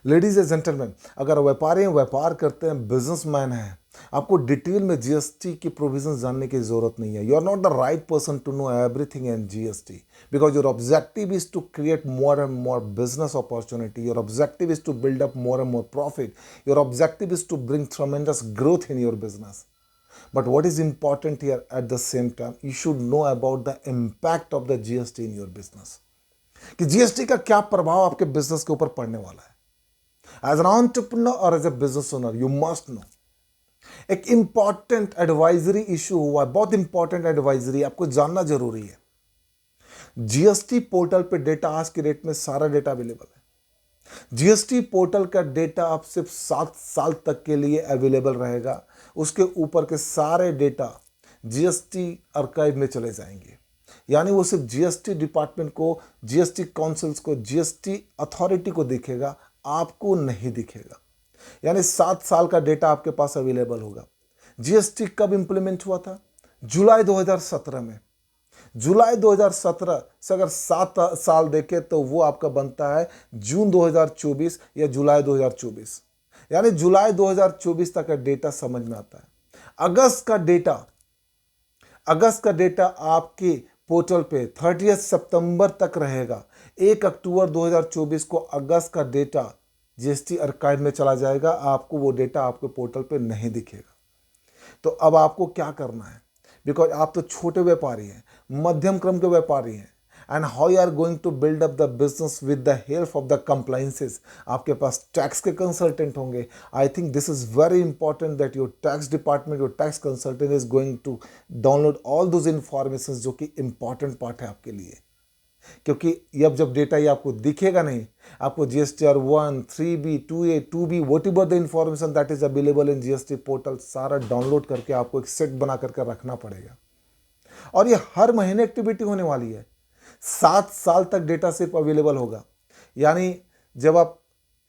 Ladies and gentleman, अगर व्यापारी हैं, व्यापार करते हैं, बिजनेसमैन हैं, आपको डिटेल में जीएसटी की प्रोविजन जानने की जरूरत नहीं है. You are not the right person to know everything in GST because your objective is to create more and more business opportunity. Your objective is to build up more and more profit. Your objective is to bring tremendous growth in your business. But what is important here at the same time, you should know about the impact of the GST in your business. कि GST का क्या प्रभाव आपके business के ऊपर पड़ने वाला है. एज एन एंटरप्रेन्योर और as a business owner you must know. एक इंपॉर्टेंट एडवाइजरी इशू हुआ है, बहुत इंपॉर्टेंट एडवाइजरी आपको जानना जरूरी है. जीएसटी पोर्टल पे डेटा आज की डेट में सारा डेटा अवेलेबल है. जीएसटी पोर्टल का डेटा आप सिर्फ 7 साल तक के लिए अवेलेबल रहेगा. उसके ऊपर के सारे डेटा जीएसटी आर्काइव में चले जाएंगे. यानी वो सिर्फ जीएसटी डिपार्टमेंट को, जीएसटी काउंसिल्स को, जीएसटी अथॉरिटी को दिखेगा, आपको नहीं दिखेगा. यानी 7 साल का डेटा आपके पास अवेलेबल होगा. जीएसटी कब इंप्लीमेंट हुआ था? जुलाई 2017 में. जुलाई 2017 से अगर 7 साल देखें तो वो आपका बनता है जून 2024 या जुलाई 2024. यानी जुलाई 2024 तक का डेटा समझ में आता है. अगस्त का डेटा आपके पोर्टल पे 30 सितंबर तक रहेगा. 1 अक्टूबर 2024 को अगस्त का डेटा जीएसटी आर्काइव में चला जाएगा. आपको वो डेटा आपके पोर्टल पे नहीं दिखेगा. तो अब आपको क्या करना है? बिकॉज आप तो छोटे व्यापारी हैं, मध्यम क्रम के व्यापारी हैं, and how you are going to build up the business with the help of the compliances. आपके पास टैक्स के कंसल्टेंट होंगे. I think this is very important that your tax department, your tax consultant is going to download all those information जो कि important part है आपके लिए. क्योंकि जब डेटा ये आपको दिखेगा नहीं, आपको GSTR 1, 3B, 2A, 2B, what ever the information that is available in GST portal सारा डाउनलोड करके आपको एक सेट बना करके रखना पड़ेगा. और ये हर महीने एक्टिविटी होने वाली है. 7 साल तक डेटा सिर्फ अवेलेबल होगा. यानी जब आप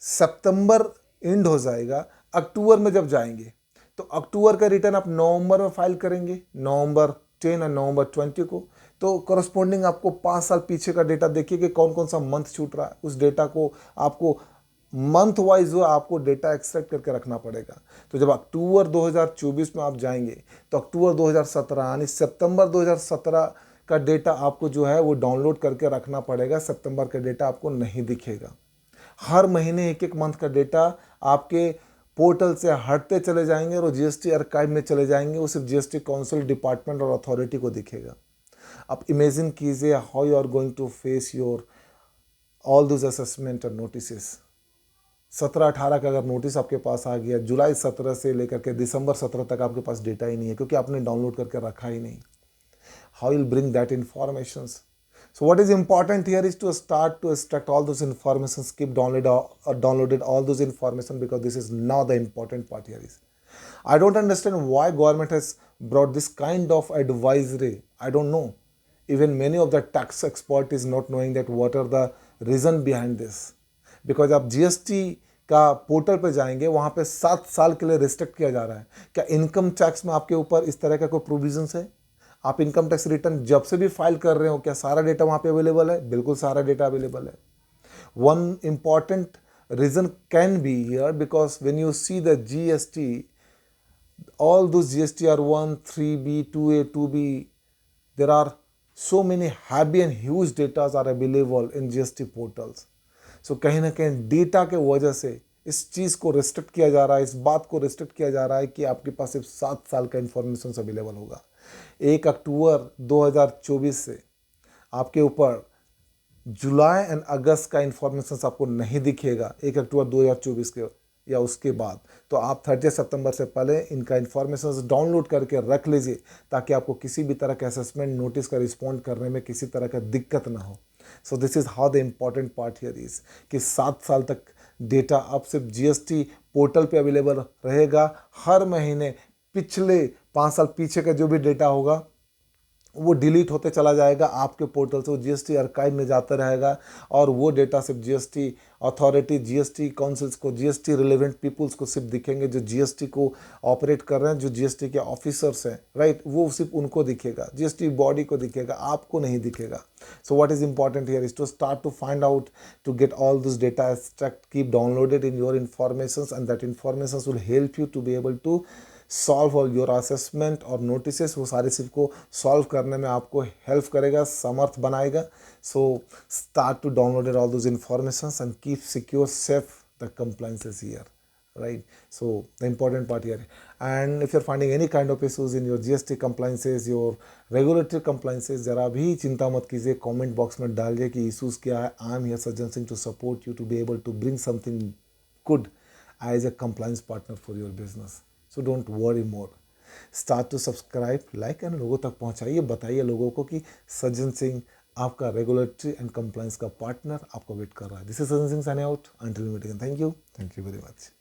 सितंबर एंड हो जाएगा, अक्टूबर में जब जाएंगे तो अक्टूबर का रिटर्न आप नवंबर में फाइल करेंगे, नवंबर 10 और नवंबर 20 को. तो करस्पॉन्डिंग आपको 5 साल पीछे का डेटा देखिए कि कौन कौन सा मंथ छूट रहा है. उस डेटा को आपको मंथ वाइज जो आपको डेटा एक्सट्रैक्ट करके रखना पड़ेगा. तो जब अक्टूबर 2024 में आप जाएंगे तो अक्टूबर 2017 यानी सितंबर 2017 का डेटा आपको जो है वो डाउनलोड करके रखना पड़ेगा. सितंबर का डेटा आपको नहीं दिखेगा. हर महीने एक मंथ का डेटा आपके पोर्टल से हटते चले जाएंगे और जीएसटी आर्काइव में चले जाएंगे. वो सिर्फ जीएसटी काउंसिल, डिपार्टमेंट और अथॉरिटी को दिखेगा. आप इमेजिन कीजिए how you are going to face your all those assessment और नोटिस. 17-18 का अगर नोटिस आपके पास आ गया, जुलाई 17 से लेकर के दिसंबर 17 तक आपके पास डेटा ही नहीं है क्योंकि आपने डाउनलोड करके रखा ही नहीं. How will bring that information? So what is important here is to start to extract all those informations, keep downloaded all those information because this is now the important part here is. I don't understand why government has brought this kind of advisory. I don't know. Even many of the tax expert is not knowing that what are the reason behind this. Because आप GST का portal पे जाएंगे, वहाँ पे 7 साल के लिए restrict किया जा रहा है. क्या इनकम टैक्स में आपके ऊपर इस तरह का कोई प्रोविजंस है? आप इनकम टैक्स रिटर्न जब से भी फाइल कर रहे हो, क्या सारा डेटा वहाँ पे अवेलेबल है? बिल्कुल सारा डेटा अवेलेबल है. One important reason can be here because when you see the GST, all those GSTR 1, 3B, 2A, 2B, there are so many heavy and huge data are available in GST portals. So कहीं ना कहीं data के वजह से इस चीज़ को restrict किया जा रहा है, इस बात को रिस्ट्रिक्ट किया जा रहा है कि आपके पास सिर्फ 7 साल का इंफॉर्मेशन अवेलेबल होगा. 1 अक्टूबर 2024 से आपके ऊपर जुलाई एंड अगस्त का इंफॉर्मेशन आपको नहीं दिखेगा. 1 अक्टूबर 2024 के या उसके बाद तो आप 30 सितंबर से पहले इनका इंफॉर्मेशन डाउनलोड करके रख लीजिए ताकि आपको किसी भी तरह के असेसमेंट नोटिस का रिस्पॉन्ड करने में किसी तरह का दिक्कत ना हो. So this is how the important part here is कि 7 साल तक डेटा अब सिर्फ जीएसटी पोर्टल पे अवेलेबल रहेगा. हर महीने पिछले 5 साल पीछे का जो भी डेटा होगा वो डिलीट होते चला जाएगा आपके पोर्टल से, वो जीएसटी आर्काइव में जाता रहेगा और वो डेटा सिर्फ जीएसटी अथॉरिटी, जीएसटी काउंसिल्स को, जीएसटी रिलेवेंट पीपुल्स को सिर्फ दिखेंगे, जो जीएसटी को ऑपरेट कर रहे हैं, जो जीएसटी के ऑफिसर्स हैं, राइट, वो सिर्फ उनको दिखेगा, जीएसटी बॉडी को दिखेगा, आपको नहीं दिखेगा. So what is important here is to start to find out, to get all this data extract, keep downloaded in your informations, and that informations will help you to be able to solve all your assessment और notices. वो सारे सिर्फ को solve करने में आपको help करेगा, समर्थ बनाएगा. So start to download all those informations and keep secure safe the compliances here, right? So the important part here, and if you're finding any kind of issues in your GST compliances, your regulatory compliances, जरा भी चिंता मत कीजिए, comment box में डालिए कि issues क्या है. I am here Sajjan Singh to support you to be able to bring something good as a compliance partner for your business. So don't worry more. Start to subscribe, like and लोगों तक पहुंचाइए, बताइए लोगों को कि सज्जन सिंह आपका रेगुलेटरी एंड कंप्लायंस का partner आपको wait कर रहा है. This is Sajjan Singh signing out. Until we meet again. Thank you very much.